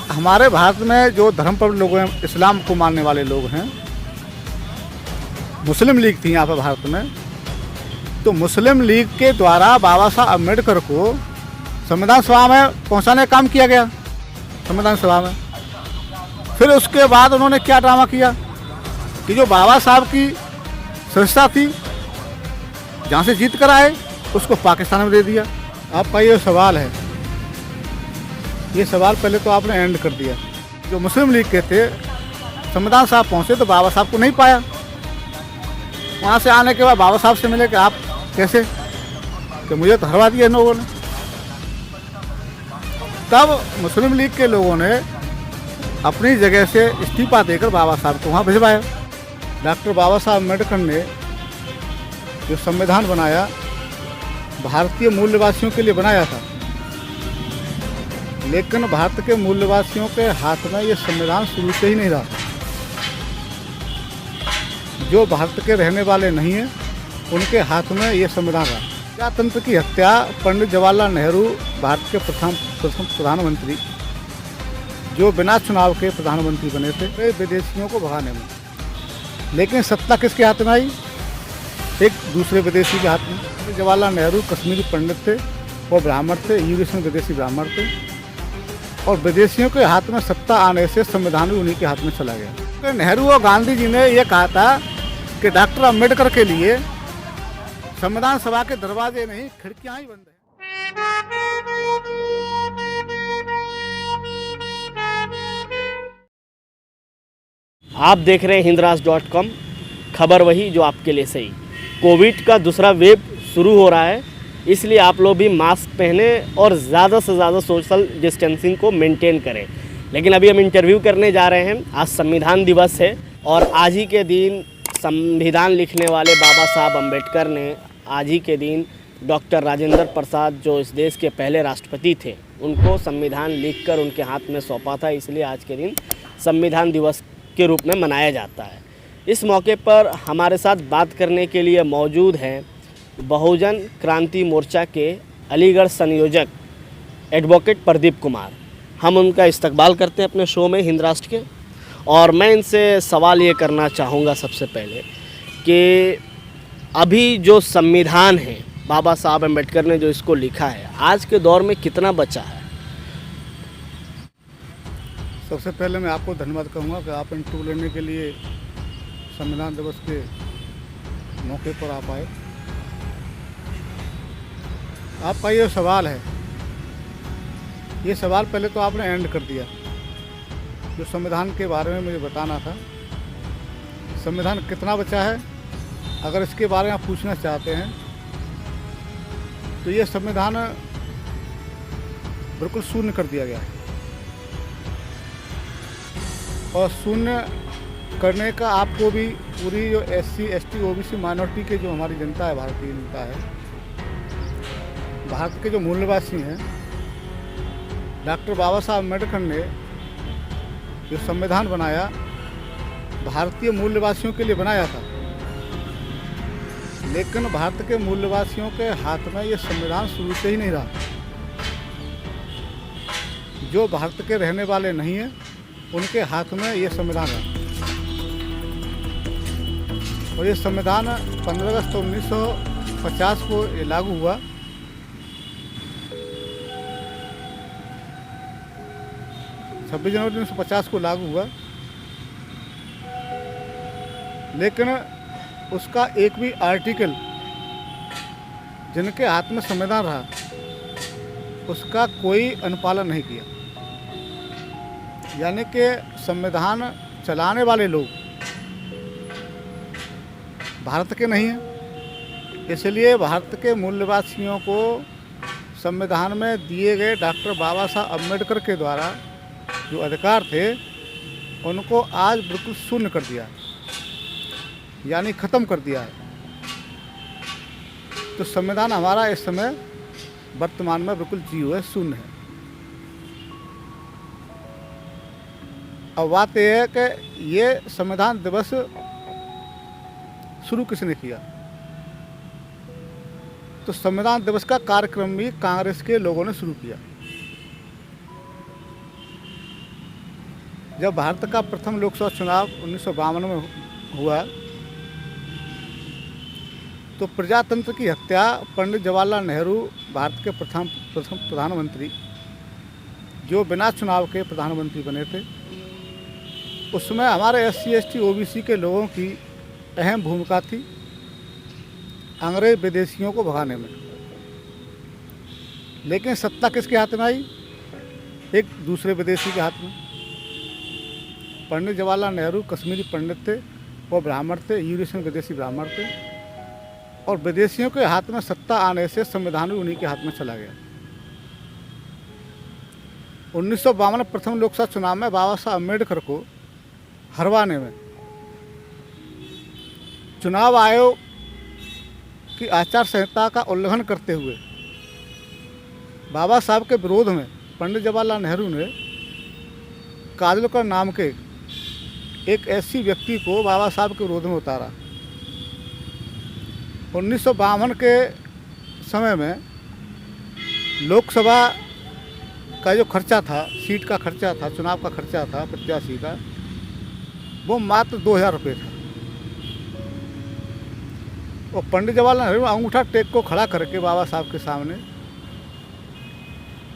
हमारे भारत में जो धर्म पर लोग हैं, इस्लाम को मानने वाले लोग हैं, मुस्लिम लीग थी यहाँ पर भारत में, तो मुस्लिम लीग के द्वारा बाबा साहब अम्बेडकर को संविधान सभा में पहुँचाने का काम किया गया, संविधान सभा में। फिर उसके बाद उन्होंने क्या ड्रामा किया कि जो बाबा साहब की संस्था थी जहाँ से जीत कर आए उसको पाकिस्तान में दे दिया। आपका ये सवाल है, ये सवाल पहले तो आपने एंड कर दिया। जो मुस्लिम लीग के थे संविधान साहब पहुँचे तो बाबा साहब को नहीं पाया। वहाँ से आने के बाद बाबा साहब से मिले कि आप कैसे, कि मुझे तो हरवा दिया इन लोगों ने। तब मुस्लिम लीग के लोगों ने अपनी जगह से इस्तीफा देकर बाबा साहब को वहाँ भिजवाया। डॉक्टर बाबा साहब अम्बेडकर ने जो संविधान बनाया भारतीय मूल्यवासियों के लिए बनाया था, लेकिन भारत के मूल्यवासियों के हाथ में ये संविधान शुरू से ही नहीं रहा। जो भारत के रहने वाले नहीं हैं उनके हाथ में ये संविधान रहा। प्रजातंत्र की हत्या पंडित जवाहरलाल नेहरू भारत के प्रथम प्रधानमंत्री जो बिना चुनाव के प्रधानमंत्री बने थे विदेशियों को भगाने में, लेकिन सत्ता किसके हाथ में आई? एक दूसरे विदेशी के हाथ में। जवाहरलाल नेहरू कश्मीरी पंडित थे, वो ब्राह्मण थे, यूरोपियन विदेशी ब्राह्मण थे, और विदेशियों के हाथ में सत्ता आने से संविधान भी उन्हीं के हाथ में चला गया। तो नेहरू और गांधी जी ने यह कहा था कि डॉक्टर अम्बेडकर के लिए संविधान सभा के दरवाजे नहीं खिड़कियां ही बंद हैं। आप देख रहे हैं हिंदराज.com, खबर वही जो आपके लिए सही। कोविड का दूसरा वेव शुरू हो रहा है, इसलिए आप लोग भी मास्क पहने और ज़्यादा से ज़्यादा सोशल डिस्टेंसिंग को मेंटेन करें। लेकिन अभी हम इंटरव्यू करने जा रहे हैं। आज संविधान दिवस है और आज ही के दिन संविधान लिखने वाले बाबा साहब अम्बेडकर ने आज ही के दिन डॉक्टर राजेंद्र प्रसाद जो इस देश के पहले राष्ट्रपति थे उनको संविधान लिखकर उनके हाथ में सौंपा था, इसलिए आज के दिन संविधान दिवस के रूप में मनाया जाता है। इस मौके पर हमारे साथ बात करने के लिए मौजूद हैं बहुजन क्रांति मोर्चा के अलीगढ़ संयोजक एडवोकेट प्रदीप कुमार। हम उनका इस्तकबाल करते हैं अपने शो में हिंद राष्ट्र के, और मैं इनसे सवाल ये करना चाहूँगा सबसे पहले कि अभी जो संविधान है बाबा साहब अम्बेडकर ने जो इसको लिखा है, आज के दौर में कितना बचा है? सबसे पहले मैं आपको धन्यवाद कहूँगा कि आप इंटरव्यू लेने के लिए संविधान दिवस के मौके पर आप आए। आपका ये सवाल है, ये सवाल पहले तो आपने एंड कर दिया। जो संविधान के बारे में मुझे बताना था, संविधान कितना बचा है, अगर इसके बारे में आप पूछना चाहते हैं तो ये संविधान बिल्कुल शून्य कर दिया गया है। और शून्य करने का आपको भी पूरी जो SC ST OBC माइनॉरिटी के जो हमारी जनता है, भारतीय जनता है, भारत के जो मूल्यवासी हैं, डॉक्टर बाबा साहब अम्बेडकर ने जो संविधान बनाया भारतीय मूल्यवासियों के लिए बनाया था, लेकिन भारत के मूल्यवासियों के हाथ में ये संविधान शुरू से ही नहीं रहा। जो भारत के रहने वाले नहीं हैं उनके हाथ में ये संविधान है। और ये संविधान 15 अगस्त 1950 को ये लागू हुआ। 26 जनवरी 1950 को लागू हुआ, लेकिन उसका एक भी आर्टिकल जिनके हाथ में संविधान रहा उसका कोई अनुपालन नहीं किया। यानी कि संविधान चलाने वाले लोग भारत के नहीं हैं, इसलिए भारत के मूल्यवासियों को संविधान में दिए गए डॉक्टर बाबा साहब अम्बेडकर के द्वारा जो अधिकार थे उनको आज बिल्कुल शून्य कर दिया, यानी ख़त्म कर दिया है। तो संविधान हमारा इस समय वर्तमान में बिल्कुल जीरो है, शून्य है। अब बात यह है कि ये संविधान दिवस शुरू किसने किया? तो संविधान दिवस का कार्यक्रम भी कांग्रेस के लोगों ने शुरू किया। जब भारत का प्रथम लोकसभा चुनाव 1952 में हुआ तो प्रजातंत्र की हत्या पंडित जवाहरलाल नेहरू, भारत के प्रथम प्रधानमंत्री जो बिना चुनाव के प्रधानमंत्री बने थे, उसमें हमारे SC ST OBC के लोगों की अहम भूमिका थी अंग्रेज विदेशियों को भगाने में। लेकिन सत्ता किसके हाथ में आई? एक दूसरे विदेशी के हाथ में। पंडित जवाहरलाल नेहरू कश्मीरी पंडित थे, वो ब्राह्मण थे, यूरोपियन विदेशी ब्राह्मण थे, और विदेशियों के हाथ में सत्ता आने से संविधान भी उन्हीं के हाथ में चला गया। 1952 प्रथम लोकसभा चुनाव में बाबा साहब अम्बेडकर को हरवाने में चुनाव आयोग की आचार संहिता का उल्लंघन करते हुए बाबा साहब के विरोध में पंडित जवाहरलाल नेहरू ने काजोलकर नाम के एक ऐसी व्यक्ति को बाबा साहब के विरोध में उतारा। 1952 के समय में लोकसभा का जो खर्चा था, सीट का खर्चा था, चुनाव का खर्चा था प्रत्याशी का, वो मात्र 2000 रुपये था। और पंडित जवाहरलाल नेहरू अंगूठा टेक को खड़ा करके बाबा साहब के सामने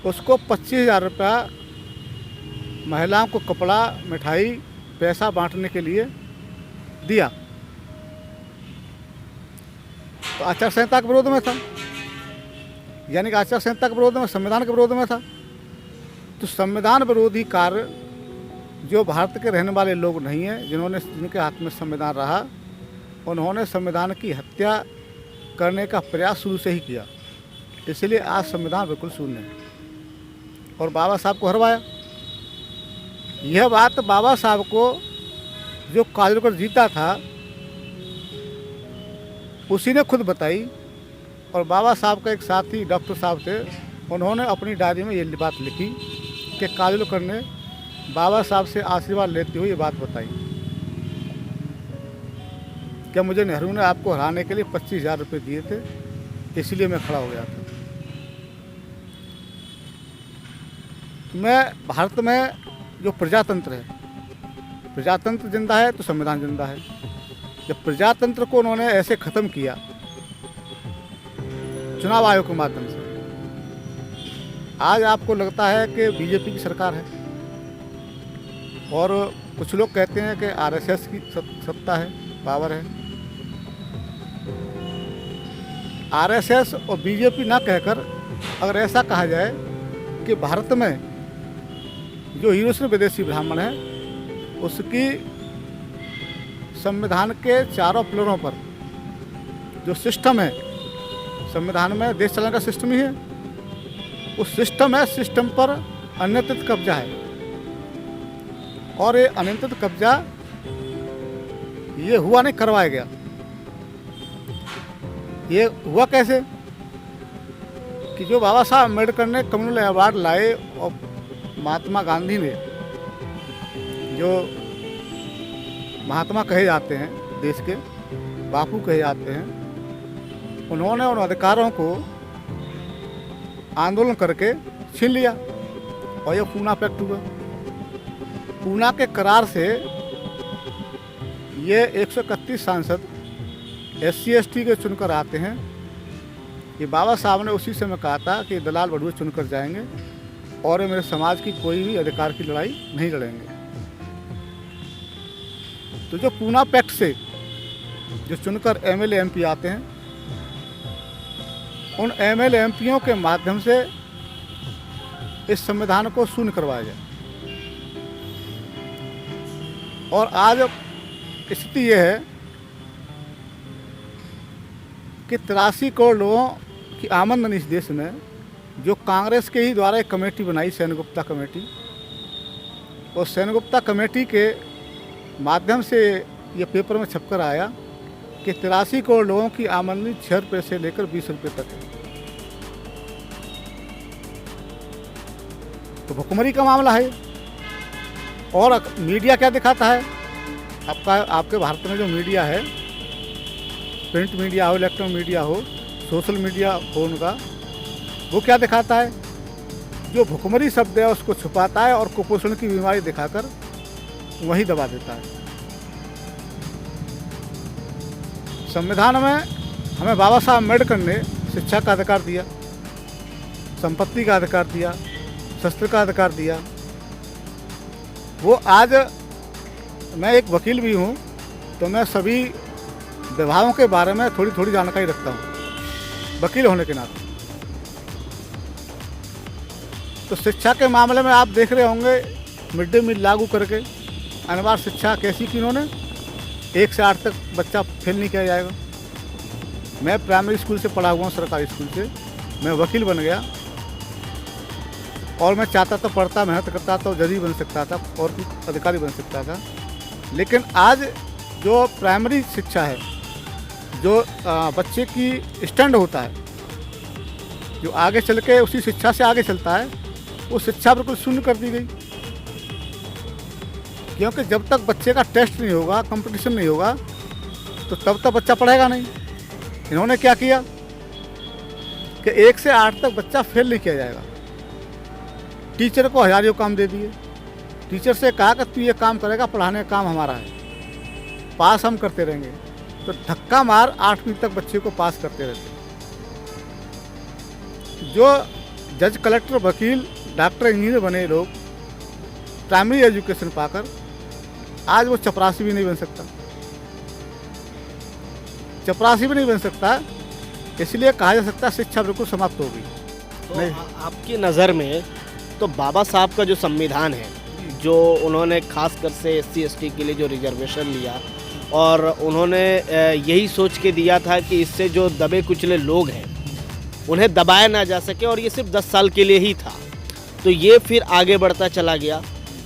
उसको 25,000 रुपया महिलाओं को कपड़ा, मिठाई, पैसा बांटने के लिए दिया। तो आचार संहिता के विरोध में था, यानी कि आचार संहिता के विरोध में, संविधान के विरोध में था। तो संविधान विरोधी कार्य जो भारत के रहने वाले लोग नहीं हैं, जिनके हाथ में संविधान रहा, उन्होंने संविधान की हत्या करने का प्रयास शुरू से ही किया। इसलिए आज संविधान बिल्कुल शून्य है और बाबा साहब को हरवाया। यह बात बाबा साहब को जो काजोलकर जीता था उसी ने खुद बताई, और बाबा साहब का एक साथी डॉक्टर साहब थे, उन्होंने अपनी डायरी में ये बात लिखी कि काजोलकर ने बाबा साहब से आशीर्वाद लेते हुए ये बात बताई कि मुझे नेहरू ने आपको हराने के लिए 25,000 रुपये दिए थे, इसलिए मैं खड़ा हो गया था। मैं भारत में जो प्रजातंत्र है, प्रजातंत्र जिंदा है तो संविधान जिंदा है। जब प्रजातंत्र को उन्होंने ऐसे ख़त्म किया चुनाव आयोग के माध्यम से, आज आपको लगता है कि बीजेपी की सरकार है, और कुछ लोग कहते हैं कि RSS की सत्ता है, पावर है। RSS और बीजेपी ना कहकर अगर ऐसा कहा जाए कि भारत में जो यूरोपियन विदेशी ब्राह्मण है उसकी संविधान के चारों पिलरों पर जो सिस्टम है, संविधान में देश चलाने का सिस्टम ही है, उस सिस्टम है, सिस्टम पर अनियंत्रित कब्जा है। और ये अनियंत्रित कब्जा ये हुआ नहीं, करवाया गया। ये हुआ कैसे कि जो बाबा साहब अम्बेडकर ने कम्युनल अवार्ड लाए और महात्मा गांधी ने, जो महात्मा कहे जाते हैं देश के, बापू कहे जाते हैं, उन्होंने उन अधिकारों को आंदोलन करके छीन लिया और ये पूना पैक्ट हुआ। पूना के करार से ये 131 सांसद SC ST के चुनकर आते हैं। ये बाबा साहब ने उसी समय कहा था कि दलाल बड़ुए चुनकर जाएंगे और मेरे समाज की कोई भी अधिकार की लड़ाई नहीं लड़ेंगे। तो जो पूना पैक्ट से जो चुनकर MLA MP आते हैं, उन MLA MPओं के माध्यम से इस संविधान को शून्य करवाया जाए। और आज स्थिति यह है कि 83 करोड़ लोगों की आमदनी इस देश में, जो कांग्रेस के ही द्वारा एक कमेटी बनाई, सेनगुप्ता कमेटी, और सेनगुप्ता कमेटी के माध्यम से ये पेपर में छपकर आया कि 83 करोड़ लोगों की आमदनी 6 रुपये से लेकर 20 रुपये तक है। तो भुखमरी का मामला है। और मीडिया क्या दिखाता है? आपके भारत में जो मीडिया है, प्रिंट मीडिया हो, इलेक्ट्रॉनिक मीडिया हो, सोशल मीडिया हो, उनका वो क्या दिखाता है? जो भुखमरी शब्द है उसको छुपाता है और कुपोषण की बीमारी दिखाकर वहीं दबा देता है। संविधान में हमें बाबा साहब अम्बेडकर ने शिक्षा का अधिकार दिया, संपत्ति का अधिकार दिया, शस्त्र का अधिकार दिया। वो आज मैं एक वकील भी हूँ, तो मैं सभी विभागों के बारे में थोड़ी थोड़ी जानकारी रखता हूँ वकील होने के नाते। तो शिक्षा के मामले में आप देख रहे होंगे मिड डे मील लागू करके अनिवार्य शिक्षा कैसी की उन्होंने, 1 से 8 तक बच्चा फेल नहीं किया जाएगा। मैं प्राइमरी स्कूल से पढ़ा हुआ हूँ, सरकारी स्कूल से। मैं वकील बन गया और मैं चाहता तो पढ़ता, मेहनत करता तो जज बन सकता था और भी अधिकारी बन सकता था। लेकिन आज जो प्राइमरी शिक्षा है, जो बच्चे की स्टैंड होता है, जो आगे चल के उसी शिक्षा से आगे चलता है, वो शिक्षा बिल्कुल शून्य कर दी गई। क्योंकि जब तक बच्चे का टेस्ट नहीं होगा, कंपटीशन नहीं होगा, तो तब तक बच्चा पढ़ेगा नहीं। इन्होंने क्या किया कि 1 से 8 तक बच्चा फेल नहीं किया जाएगा। टीचर को हजारियों काम दे दिए। टीचर से कहा कि तू ये काम करेगा, पढ़ाने का काम हमारा है, पास हम करते रहेंगे। तो धक्का मार 8वीं तक बच्चे को पास करते रहते। जो जज, कलेक्टर, वकील, डॉक्टर, इंजीनियर बने लोग प्राइमरी एजुकेशन पाकर, आज वो चपरासी भी नहीं बन सकता। चपरासी भी नहीं बन सकता, इसलिए कहा जा सकता है शिक्षा बिल्कुल समाप्त होगी। तो आपकी नज़र में तो बाबा साहब का जो संविधान है, जो उन्होंने खासकर से SC ST के लिए जो रिजर्वेशन लिया, और उन्होंने यही सोच के दिया था कि इससे जो दबे कुचले लोग हैं उन्हें दबाया ना जा सके, और ये सिर्फ 10 साल के लिए ही था। तो ये फिर आगे बढ़ता चला गया।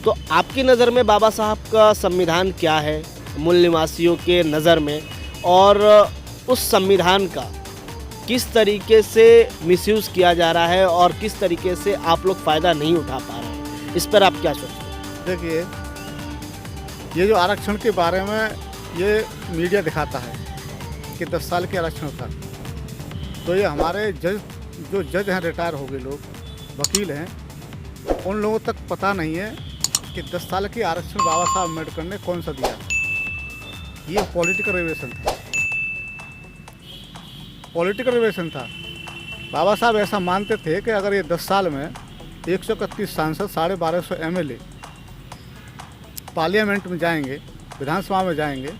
तो आपकी नज़र में बाबा साहब का संविधान क्या है मूल निवासियों के नज़र में, और उस संविधान का किस तरीके से मिसयूज़ किया जा रहा है और किस तरीके से आप लोग फ़ायदा नहीं उठा पा रहे हैं, इस पर आप क्या सोचते हैं? देखिए, ये जो आरक्षण के बारे में ये मीडिया दिखाता है कि 10 साल के आरक्षण था, तो ये हमारे जज हैं, रिटायर हो गए लोग, वकील हैं, उन लोगों तक पता नहीं है कि 10 साल की आरक्षण बाबा साहब अम्बेडकर ने कौन सा दिया। ये पॉलिटिकल रिजर्वेशन था, पॉलिटिकल रिजर्वेशन था। बाबा साहब ऐसा मानते थे कि अगर ये 10 साल में 131 सांसद, 1250 MLA पार्लियामेंट में जाएंगे, विधानसभा में जाएंगे,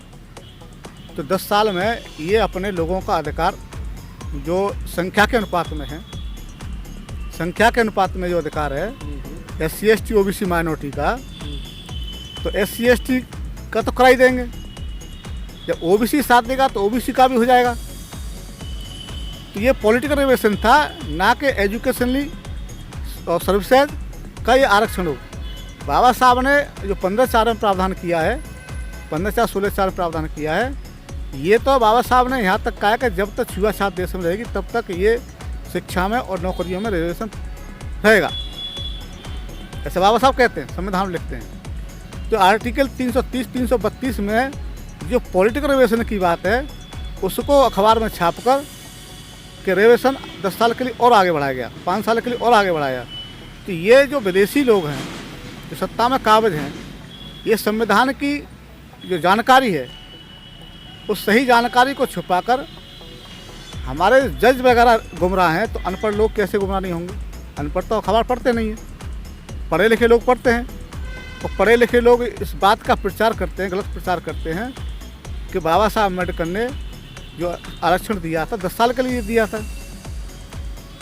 तो 10 साल में ये अपने लोगों का अधिकार जो संख्या के अनुपात में है, संख्या के अनुपात में जो अधिकार है SC ST OBC माइनॉरिटी का, तो SC ST का तो करा ही देंगे। जब OBC साथ देगा तो OBC का भी हो जाएगा। तो ये पॉलिटिकल रिजर्वेशन था, ना कि एजुकेशनली और सर्विसेज का ये आरक्षण हो। बाबा साहब ने जो 15/4 में प्रावधान किया है, 15/4 16/4 में प्रावधान किया है, ये तो बाबा साहब ने यहाँ तक कहा है कि जब तक छुआछूत देश में रहेगी तब तक ये शिक्षा में और नौकरियों में रिजर्वेशन रहेगा। ऐसे बाबा साहब कहते हैं, संविधान में लिखते हैं। तो आर्टिकल 330, 332 में जो पॉलिटिकल रिजर्वेशन की बात है, उसको अखबार में छापकर कि रिजर्वेशन 10 साल के लिए और आगे बढ़ाया गया, 5 साल के लिए और आगे बढ़ाया। तो ये जो विदेशी लोग हैं, जो सत्ता में काबिज हैं, ये संविधान की जो जानकारी है, उस सही जानकारी को छुपाकर हमारे जज वगैरह गुमराह हैं। तो अनपढ़ लोग कैसे गुमराह नहीं होंगे? अनपढ़ तो अखबार पढ़ते नहीं हैं, पढ़े लिखे लोग पढ़ते हैं। और पढ़े लिखे लोग इस बात का प्रचार करते हैं, गलत प्रचार करते हैं कि बाबा साहब अम्बेडकर ने जो आरक्षण दिया था 10 साल के लिए दिया था,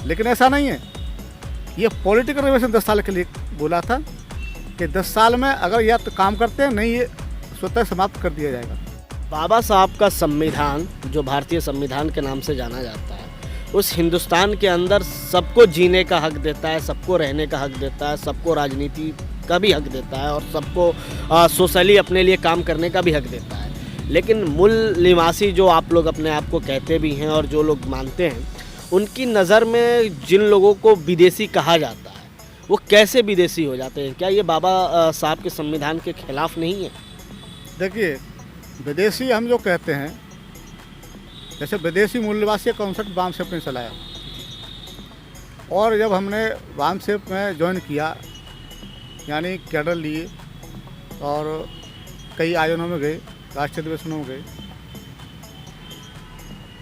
लेकिन ऐसा नहीं है। ये पॉलिटिकल रिजर्वेशन 10 साल के लिए बोला था कि 10 साल में अगर या तो काम करते हैं, नहीं ये स्वतः समाप्त कर दिया जाएगा। बाबा साहब का संविधान, जो भारतीय संविधान के नाम से जाना जाता है, उस हिंदुस्तान के अंदर सबको जीने का हक देता है, सबको रहने का हक देता है, सबको राजनीति का भी हक देता है, और सबको सोशली अपने लिए काम करने का भी हक देता है। लेकिन मूल निवासी जो आप लोग अपने आप को कहते भी हैं और जो लोग मानते हैं, उनकी नज़र में जिन लोगों को विदेशी कहा जाता है, वो कैसे विदेशी हो जाते हैं? क्या ये बाबा साहब के संविधान के खिलाफ नहीं है? देखिए, विदेशी हम जो कहते हैं, जैसे विदेशी मूल निवासी कॉन्सेप्ट वामसेप ने चलाया, और जब हमने वामसेप में ज्वाइन किया, यानी कैडर लिए और कई आयोजनों में गए, राष्ट्रीय अधिवेशनों में गए,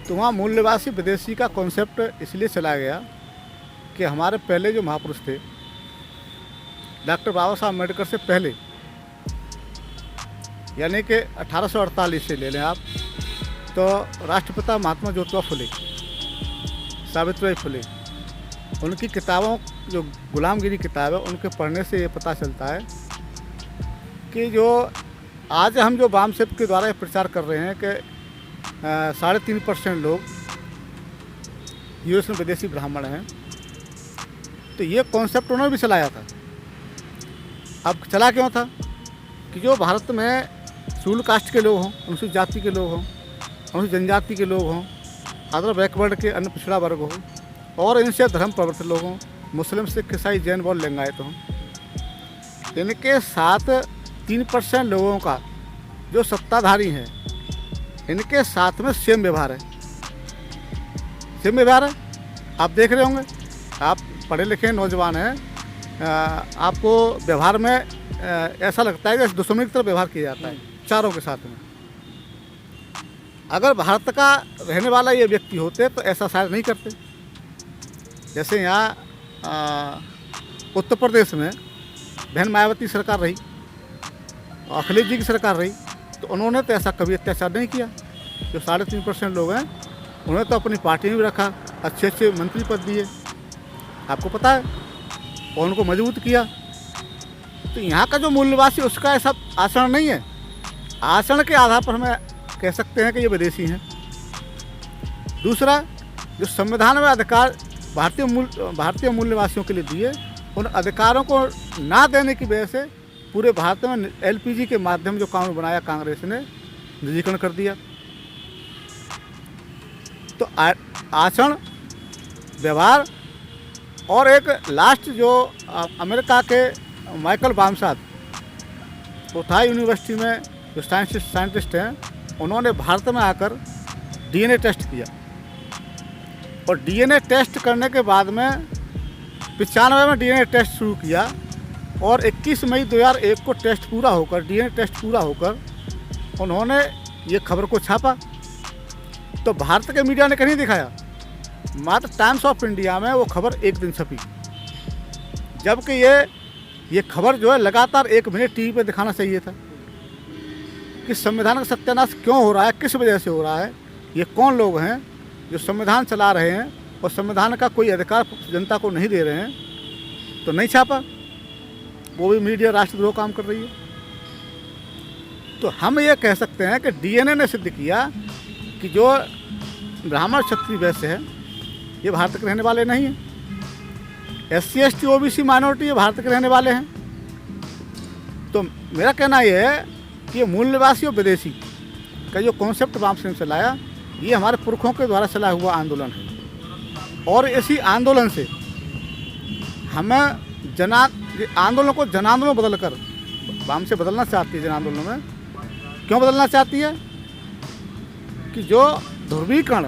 तो वहाँ मूल निवासी विदेशी का कॉन्सेप्ट इसलिए चला गया कि हमारे पहले जो महापुरुष थे, डॉक्टर बाबा साहब अम्बेडकर से पहले, यानी कि 1848 से ले लें आप, तो राष्ट्रपिता महात्मा ज्योतिबा फुले, सावित्रीबाई फुले, उनकी किताबों, जो गुलामगिरी किताब है, उनके पढ़ने से ये पता चलता है कि जो आज हम जो वामसेप के द्वारा ये प्रचार कर रहे हैं कि 3.5% लोग यूएस में विदेशी ब्राह्मण हैं, तो ये कॉन्सेप्ट उन्होंने भी चलाया था। अब चला क्यों था कि जो भारत में शूल कास्ट के लोग हों, अनुसूचित जाति के लोग हों, अनुसूचित जनजाति के लोग हों, अदर बैकवर्ड के अन्य पिछड़ा वर्ग हो, और इनसे धर्म प्रवर्तित लोग हों, मुस्लिम, सिख, ईसाई, जैन, बौद्ध, लिंगायत हों, इनके साथ 3% लोगों का जो सत्ताधारी हैं, इनके साथ में सेम व्यवहार है। सेम व्यवहार है, आप देख रहे होंगे, आप पढ़े लिखे नौजवान हैं, आपको व्यवहार में ऐसा लगता है कि दुश्मनी की तरह व्यवहार किया जाता है चारों के साथ में। अगर भारत का रहने वाला ये व्यक्ति होते तो ऐसा शायद नहीं करते। जैसे यहाँ उत्तर प्रदेश में बहन मायावती सरकार रही, अखिलेश जी की सरकार रही, तो उन्होंने तो ऐसा कभी अत्याचार नहीं किया। जो 3.5% लोग हैं, उन्होंने तो अपनी पार्टी में भी रखा, अच्छे अच्छे मंत्री पद दिए, आपको पता है, और उनको मजबूत किया। तो यहाँ का जो मूल निवासी, उसका ऐसा आचरण नहीं है। आचरण के आधार पर हमें कह सकते हैं कि ये विदेशी हैं। दूसरा, जो संविधान में अधिकार भारतीय मूल निवासियों के लिए दिए, उन अधिकारों को ना देने की वजह से पूरे भारत में एलपीजी के माध्यम जो कानून बनाया कांग्रेस ने, निजीकरण कर दिया। तो आचरण, व्यवहार, और एक लास्ट जो अमेरिका के माइकल बामसाद, वो था यूनिवर्सिटी में जो साइंटिस्ट हैं, उन्होंने भारत में आकर डीएनए टेस्ट किया, और डीएनए टेस्ट करने के बाद में 95 में डीएनए टेस्ट शुरू किया, और 21 मई 2001 को टेस्ट पूरा होकर, डीएनए टेस्ट पूरा होकर, उन्होंने ये खबर को छापा। तो भारत के मीडिया ने कहीं दिखाया, मात्र टाइम्स ऑफ इंडिया में वो खबर एक दिन छपी, जबकि ये खबर जो है लगातार 1 महीने टीवी पे दिखाना चाहिए था कि संविधान का सत्यानाश क्यों हो रहा है, किस वजह से हो रहा है, ये कौन लोग हैं जो संविधान चला रहे हैं और संविधान का कोई अधिकार जनता को नहीं दे रहे हैं। तो नहीं छापा, वो भी मीडिया राष्ट्रद्रोह काम कर रही है। तो हम ये कह सकते हैं कि डीएनए ने सिद्ध किया कि जो ब्राह्मण, क्षत्रिय, वैश्य है, ये भारत के रहने वाले नहीं हैं। SC ST OBC माइनॉरिटी ये भारत के रहने वाले हैं। तो मेरा कहना ये है कि ये मूल निवासी और विदेशी का जो कॉन्सेप्ट वामसेप ने चलाया, ये हमारे पुरखों के द्वारा चलाया हुआ आंदोलन है, और इसी आंदोलन से हमें आंदोलन को जन आंदोलन बदल कर वामसेप बदलना चाहती है। जन आंदोलन में क्यों बदलना चाहती है कि जो ध्रुवीकरण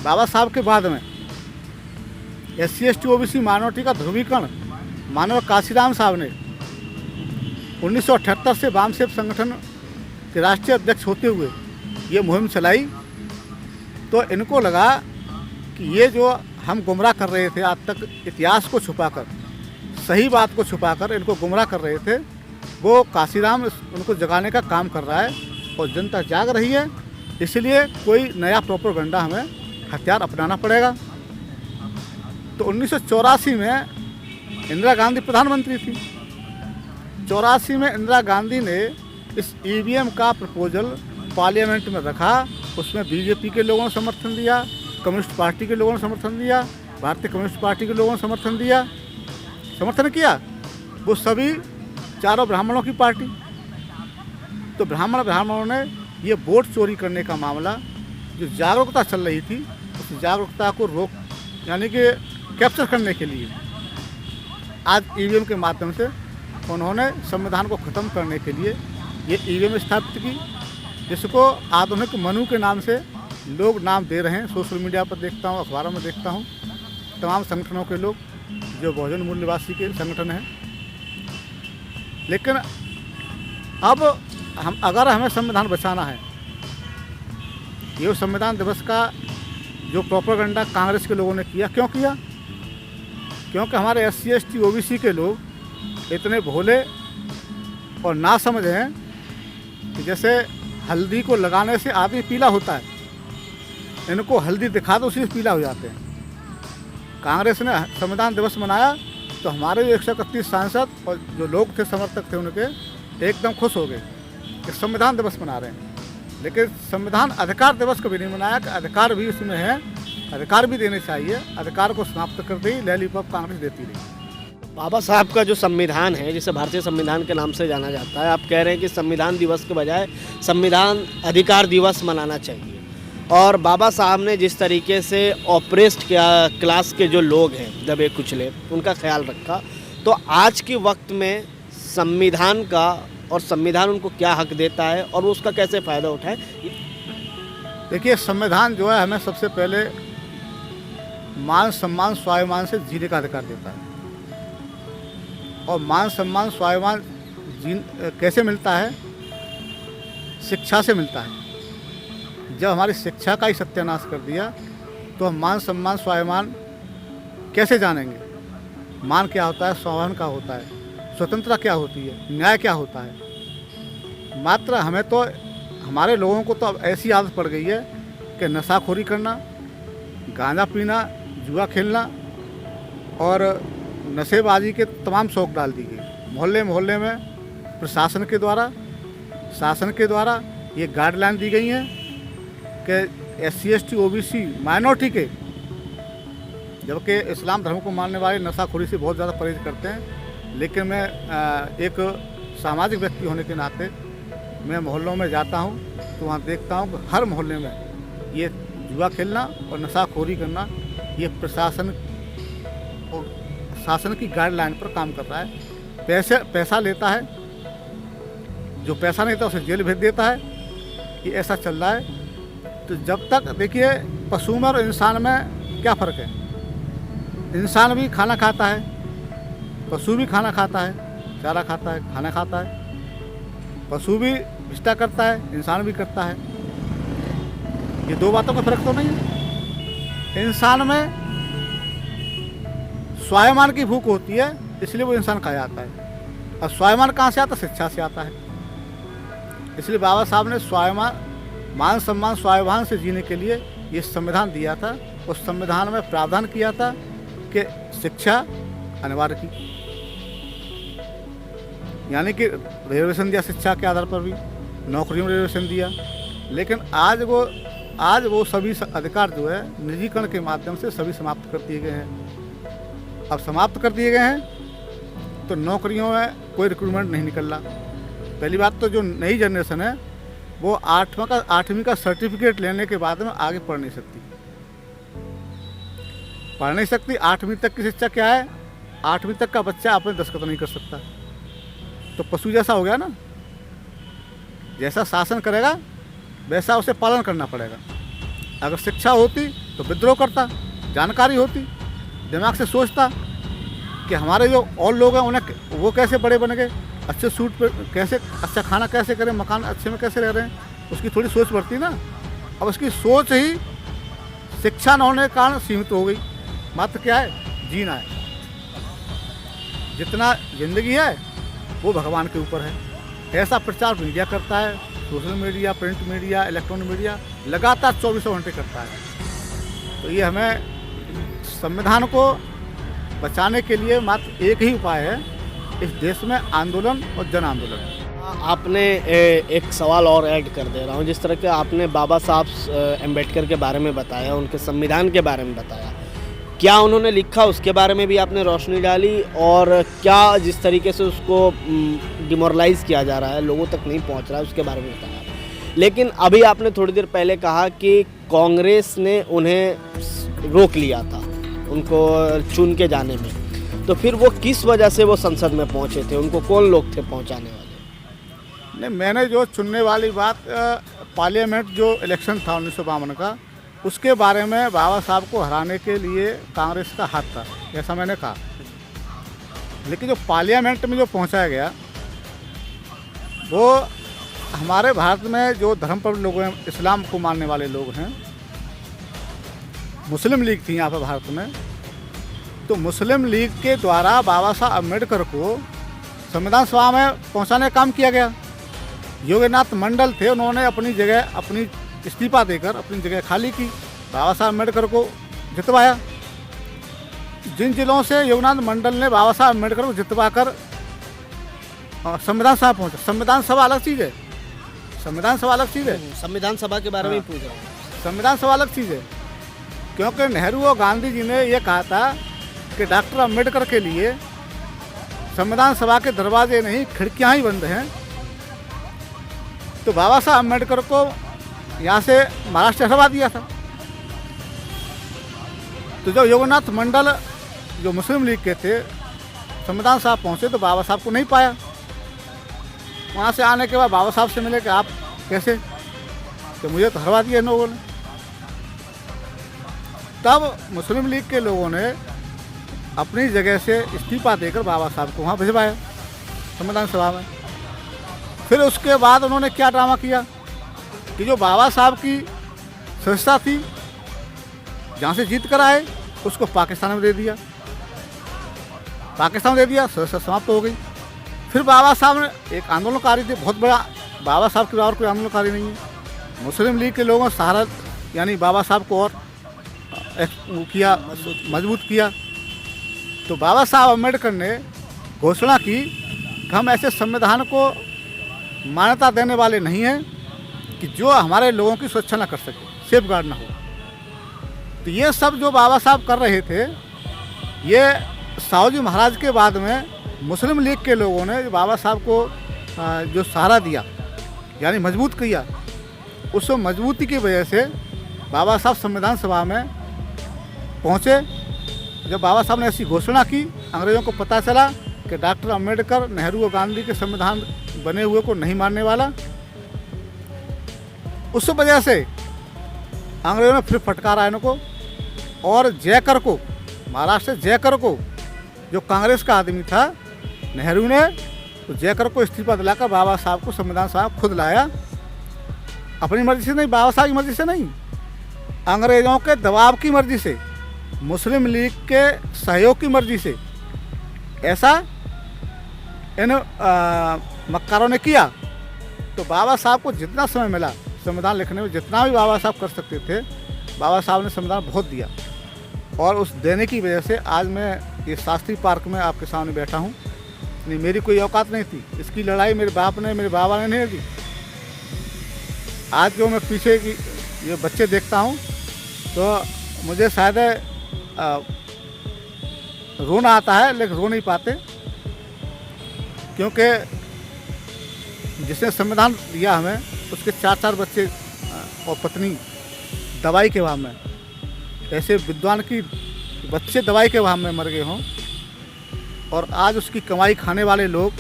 बाबा साहब के बाद में SC ST OBC माइनॉरिटी का ध्रुवीकरण मानव काशीराम साहब ने 1978 से वामसेप संगठन के राष्ट्रीय अध्यक्ष होते हुए ये मुहिम चलाई। तो इनको लगा कि ये जो हम गुमराह कर रहे थे आज तक, इतिहास को छुपाकर, सही बात को छुपाकर इनको गुमराह कर रहे थे, वो काशीराम उनको जगाने का काम कर रहा है, और जनता जाग रही है। इसलिए कोई नया प्रोपेगेंडा हमें हथियार अपनाना पड़ेगा। तो 1984 में इंदिरा गांधी प्रधानमंत्री थी। 84 में इंदिरा गांधी ने इस EVM का प्रपोजल पार्लियामेंट में रखा। उसमें बीजेपी के लोगों ने समर्थन दिया, कम्युनिस्ट पार्टी के लोगों ने समर्थन दिया, भारतीय कम्युनिस्ट पार्टी के लोगों ने समर्थन किया। वो सभी चारों ब्राह्मणों की पार्टी। तो ब्राह्मणों ने ये वोट चोरी करने का मामला, जो जागरूकता चल रही थी, उस जागरूकता को यानी कि कैप्चर करने के लिए आज EVM के माध्यम से उन्होंने संविधान को ख़त्म करने के लिए ये EVM स्थापित की, जिसको आधुनिक मनु के नाम से लोग नाम दे रहे हैं। सोशल मीडिया पर देखता हूँ, अखबारों में देखता हूँ, तमाम संगठनों के लोग जो बहुजन मूल निवासी के संगठन हैं। लेकिन अब हम अगर हमें संविधान बचाना है, ये संविधान दिवस का जो प्रोपेगेंडा कांग्रेस के लोगों ने किया, क्यों किया? क्योंकि हमारे SC ST OBC के लोग इतने भोले और ना समझ हैं कि जैसे हल्दी को लगाने से आदमी पीला होता है, इनको हल्दी दिखा दो उसी से पीला हो जाते हैं। कांग्रेस ने संविधान दिवस मनाया तो हमारे जो 131 सांसद और जो लोग थे, समर्थक थे उनके, एकदम खुश हो गए कि संविधान दिवस मना रहे हैं। लेकिन संविधान अधिकार दिवस कभी नहीं मनाया कि अधिकार भी इसमें है, अधिकार भी देने चाहिए। अधिकार को समाप्त करते ही लैलीपॉप कांग्रेस देती रही। बाबा साहब का जो संविधान है, जिसे भारतीय संविधान के नाम से जाना जाता है, आप कह रहे हैं कि संविधान दिवस के बजाय संविधान अधिकार दिवस मनाना चाहिए। और बाबा साहब ने जिस तरीके से ऑप्रेस्ड क्लास के जो लोग हैं, दबे कुचले, उनका ख्याल रखा, तो आज के वक्त में संविधान का और संविधान उनको क्या हक देता है और वो उसका कैसे फ़ायदा उठाए? देखिए, संविधान जो है हमें सबसे पहले मान सम्मान स्वाभिमान से जीने का अधिकार देता है। और मान सम्मान स्वाभिमान कैसे मिलता है? शिक्षा से मिलता है। जब हमारी शिक्षा का ही सत्यानाश कर दिया तो हम मान सम्मान स्वाभिमान कैसे जानेंगे? मान क्या होता है, स्वाभिमान क्या होता है, स्वतंत्रता क्या होती है, न्याय क्या होता है? मात्र हमें तो, हमारे लोगों को तो अब ऐसी आदत पड़ गई है कि नशाखोरी करना, गांजा पीना, जुआ खेलना और नशेबाजी के तमाम शौक डाल दी गई। मोहल्ले मोहल्ले में प्रशासन के द्वारा, शासन के द्वारा ये गाइडलाइन दी गई हैं कि SC ST OBC माइनॉरिटी के, जबकि इस्लाम धर्म को मानने वाले नशाखोरी से बहुत ज़्यादा परहेज करते हैं। लेकिन मैं एक सामाजिक व्यक्ति होने के नाते मैं मोहल्लों में जाता हूँ तो वहाँ देखता हूँ कि हर मोहल्ले में ये जुआ खेलना और नशाखोरी करना ये प्रशासन और शासन की गाइडलाइन पर काम कर रहा है। पैसा लेता है, जो पैसा नहीं देता उसे जेल भेज देता है। ये ऐसा चल रहा है। तो जब तक, देखिए, पशु में और इंसान में क्या फ़र्क है? इंसान भी खाना खाता है, पशु भी खाना खाता है, चारा खाता है, खाना खाता है। पशु भी विष्टा करता है, इंसान भी करता है। ये दो बातों का फर्क तो नहीं है। इंसान में स्वाभिमान की भूख होती है, इसलिए वो इंसान खा जाता है। और स्वाभिमान कहाँ से आता है? शिक्षा से आता है। इसलिए बाबा साहब ने स्वाभिमान, मान सम्मान स्वाभिमान से जीने के लिए ये संविधान दिया था। उस संविधान में प्रावधान किया था कि शिक्षा अनिवार्य की, यानी कि रिजर्वेशन दिया शिक्षा के आधार पर भी, नौकरियों में रिजर्वेशन दिया। लेकिन आज वो सभी अधिकार जो है निजीकरण के माध्यम से सभी समाप्त कर दिए गए हैं। अब समाप्त कर दिए गए हैं तो नौकरियों में कोई रिक्रूटमेंट नहीं निकल रहा। पहली बात तो जो नई जनरेशन है वो 8वीं का सर्टिफिकेट लेने के बाद में आगे पढ़ नहीं सकती। 8वीं तक की शिक्षा क्या है? 8वीं तक का बच्चा अपने दस्तखत नहीं कर सकता। तो पशु जैसा हो गया ना, जैसा शासन करेगा वैसा उसे पालन करना पड़ेगा। अगर शिक्षा होती तो विद्रोह करता, जानकारी होती, दिमाग से सोचता कि हमारे जो और लोग हैं उन्हें वो कैसे बड़े बन गए, अच्छे सूट पे कैसे, अच्छा खाना कैसे करें, मकान अच्छे में कैसे रह रहे हैं, उसकी थोड़ी सोच बढ़ती ना। अब उसकी सोच ही शिक्षा न होने के कारण सीमित हो गई। मात्र क्या है? जीना है। जितना जिंदगी है वो भगवान के ऊपर है। ऐसा प्रचार मीडिया करता है, social media, print media, electronic media लगातार 24 घंटे करता है। तो ये हमें संविधान को बचाने के लिए मात्र एक ही उपाय है, इस देश में आंदोलन और जन आंदोलन। आपने एक सवाल और ऐड कर दे रहा हूँ। जिस तरह के आपने बाबा साहब अम्बेडकर के बारे में बताया, उनके संविधान के बारे में बताया, क्या उन्होंने लिखा उसके बारे में भी आपने रोशनी डाली, और क्या जिस तरीके से उसको डिमोरलाइज़ किया जा रहा है, लोगों तक नहीं पहुंच रहा है, उसके बारे में बताया। लेकिन अभी आपने थोड़ी देर पहले कहा कि कांग्रेस ने उन्हें रोक लिया था, उनको चुन के जाने में, तो फिर वो किस वजह से वो संसद में पहुंचे थे? उनको कौन लोग थे पहुंचाने वाले? नहीं, मैंने जो चुनने वाली बात, पार्लियामेंट जो इलेक्शन था 1952 का, उसके बारे में बाबा साहब को हराने के लिए कांग्रेस का हाथ था, ऐसा मैंने कहा। लेकिन जो पार्लियामेंट में जो पहुंचाया गया वो हमारे भारत में जो धर्म पर लोग हैं, इस्लाम को मानने वाले लोग हैं, मुस्लिम लीग थी यहाँ पर भारत में, तो मुस्लिम लीग के द्वारा बाबा साहब अम्बेडकर को संविधान सभा में पहुँचाने का काम किया गया। योगीनाथ मंडल थे, उन्होंने अपनी जगह अपनी इस्तीफा देकर अपनी जगह खाली की, बाबा साहब अम्बेडकर को जितवाया। जिन जिलों से योगीनाथ मंडल ने बाबा साहब अम्बेडकर को जितवा कर संविधान सभा पहुँचा, संविधान सभा अलग चीज़ है, संविधान सभा अलग चीज़ है, संविधान सभा के बारे में पूछ रहा हूँ। संविधान सभा अलग चीज़ है, क्योंकि नेहरू और गांधी जी ने ये कहा था कि डॉक्टर अम्बेडकर के लिए संविधान सभा के दरवाजे नहीं खिड़कियां ही बंद हैं। तो बाबा साहब अम्बेडकर को यहाँ से महाराष्ट्र हटवा दिया था। तो जब योगनाथ मंडल जो मुस्लिम लीग के थे संविधान सभा पहुँचे तो बाबा साहब को नहीं पाया। वहाँ से आने के बाद बाबा साहब से मिले कि आप कैसे, तो मुझे तो हटवा दिया इन लोगों ने। तब मुस्लिम लीग के लोगों ने अपनी जगह से इस्तीफा देकर बाबा साहब को वहाँ भिजवाया संविधान सभा में। फिर उसके बाद उन्होंने क्या ड्रामा किया कि जो बाबा साहब की संस्था थी जहाँ से जीत कर आए उसको पाकिस्तान में दे दिया, पाकिस्तान में दे दिया, संस्था समाप्त हो गई। फिर बाबा साहब ने एक आंदोलनकारी थे बहुत बड़ा, बाबा साहब के और कोई आंदोलनकारी नहीं है, मुस्लिम लीग के लोगों ने सहारा यानी बाबा साहब को और किया, मजबूत किया। तो बाबा साहब अम्बेडकर ने घोषणा की कि हम ऐसे संविधान को मान्यता देने वाले नहीं हैं कि जो हमारे लोगों की सुरक्षा न कर सके, सेफ गार्ड ना हो। तो ये सब जो बाबा साहब कर रहे थे, ये साहू जी महाराज के बाद में मुस्लिम लीग के लोगों ने बाबा साहब को जो सहारा दिया यानी मजबूत किया, उस मजबूती की वजह से बाबा साहब संविधान सभा में पहुँचे। जब बाबा साहब ने ऐसी घोषणा की, अंग्रेज़ों को पता चला कि डॉक्टर अम्बेडकर नेहरू और गांधी के संविधान बने हुए को नहीं मानने वाला। उस वजह से अंग्रेज़ों ने फिर फटकारा इनको, और जयकर को, महाराष्ट्र से जयकर को जो कांग्रेस का आदमी था, नेहरू ने तो जयकर को इस्तीफा दिलाकर बाबा साहब को संविधान सभा खुद लाया, अपनी मर्जी से नहीं, बाबा साहब की मर्जी से नहीं, अंग्रेज़ों के दबाव की मर्जी से, मुस्लिम लीग के सहयोग की मर्जी से ऐसा इन मक्कारों ने किया। तो बाबा साहब को जितना समय मिला संविधान लिखने में, जितना भी बाबा साहब कर सकते थे, बाबा साहब ने संविधान बहुत दिया। और उस देने की वजह से आज मैं ये शास्त्री पार्क में आपके सामने बैठा हूँ। नहीं, मेरी कोई औकात नहीं थी, इसकी लड़ाई मेरे बाप ने, मेरे बाबा ने नहीं दी। आज जो मैं पीछे की ये बच्चे देखता हूँ तो मुझे शायद रोना आता है, लेकिन रो नहीं पाते, क्योंकि जिसने संविधान दिया हमें उसके 4-4 बच्चे और पत्नी दवाई के अभाव में, ऐसे विद्वान की बच्चे दवाई के अभाव में मर गए हों, और आज उसकी कमाई खाने वाले लोग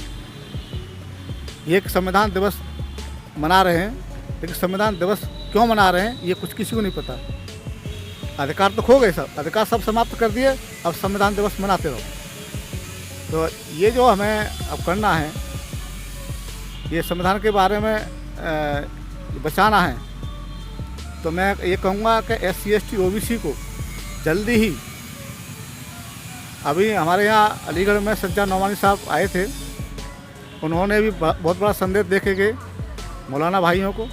ये संविधान दिवस मना रहे हैं। लेकिन संविधान दिवस क्यों मना रहे हैं ये कुछ किसी को नहीं पता। अधिकार तो खो गए, सब अधिकार सब समाप्त कर दिए, अब संविधान दिवस मनाते रहो। तो ये जो हमें अब करना है, ये संविधान के बारे में बचाना है। तो मैं ये कहूँगा कि SC ST OBC को जल्दी ही, अभी हमारे यहाँ अलीगढ़ में सज्जा नौमानी साहब आए थे, उन्होंने भी बहुत बड़ा संदेश दे के गए मौलाना भाइयों को,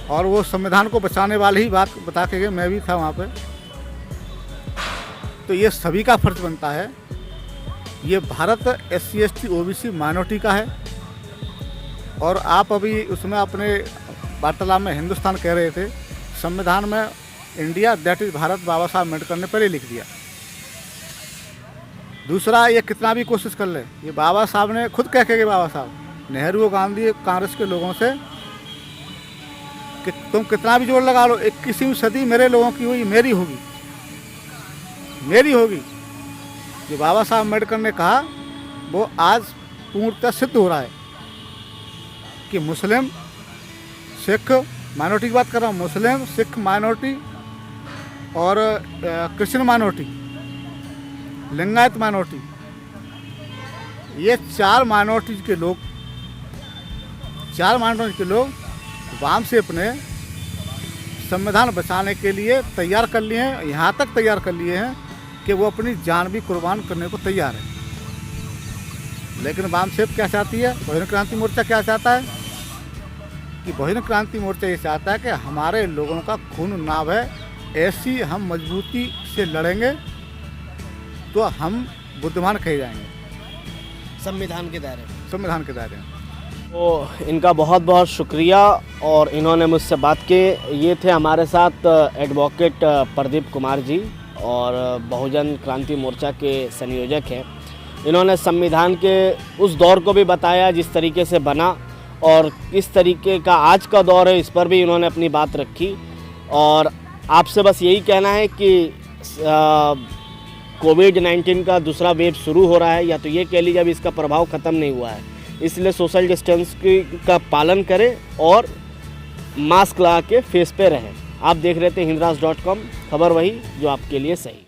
और वो संविधान को बचाने वाले ही बात बता के गए, मैं भी था वहाँ पे। तो ये सभी का फर्ज बनता है, ये Bharat SC ST OBC minority का है। और आप अभी उसमें अपने वार्तालाप में हिंदुस्तान कह रहे थे, संविधान में इंडिया दैट इज़ भारत बाबा साहब अम्बेडकर ने पहले लिख दिया। दूसरा, ये कितना भी कोशिश कर ले, ये बाबा साहब ने खुद कह के गए, बाबा साहब नेहरू और गांधी कांग्रेस के लोगों से कि तुम कितना भी जोर लगा लो, 21वीं सदी मेरे लोगों की हुई, मेरी होगी, मेरी होगी। जो बाबा साहब अम्बेडकर ने कहा वो आज पूर्णतः सिद्ध हो रहा है कि मुस्लिम, सिख माइनॉरिटी की बात कर रहा हूँ, मुस्लिम, सिख माइनॉरिटी और क्रिश्चियन माइनॉरिटी, लिंगायत माइनॉरिटी, ये 4 माइनॉरिटीज के लोग 4 महानगरों के लोग वाम से अपने संविधान बचाने के लिए तैयार कर लिए हैं, यहाँ तक तैयार कर लिए हैं कि वो अपनी जान भी कुर्बान करने को तैयार है। लेकिन वाम सेप क्या चाहती है, बहुजन क्रांति मोर्चा क्या चाहता है कि बहुजन क्रांति मोर्चा ये चाहता है कि हमारे लोगों का खून ना बहे, ऐसी हम मजबूती से लड़ेंगे तो हम बुद्धिमान कहे जाएंगे संविधान के दायरे में। संविधान के दायरे में। तो इनका बहुत बहुत शुक्रिया और इन्होंने मुझसे बात की। ये थे हमारे साथ एडवोकेट प्रदीप कुमार जी और बहुजन क्रांति मोर्चा के संयोजक हैं। इन्होंने संविधान के उस दौर को भी बताया जिस तरीके से बना और किस तरीके का आज का दौर है, इस पर भी इन्होंने अपनी बात रखी। और आपसे बस यही कहना है कि कोविड-19 का दूसरा वेव शुरू हो रहा है, या तो ये कह लीजिए अभी इसका प्रभाव ख़त्म नहीं हुआ है, इसलिए सोशल डिस्टेंस का पालन करें और मास्क लगा के फेस पे रहें। आप देख रहे थे हिंदराज.com, खबर वही जो आपके लिए सही।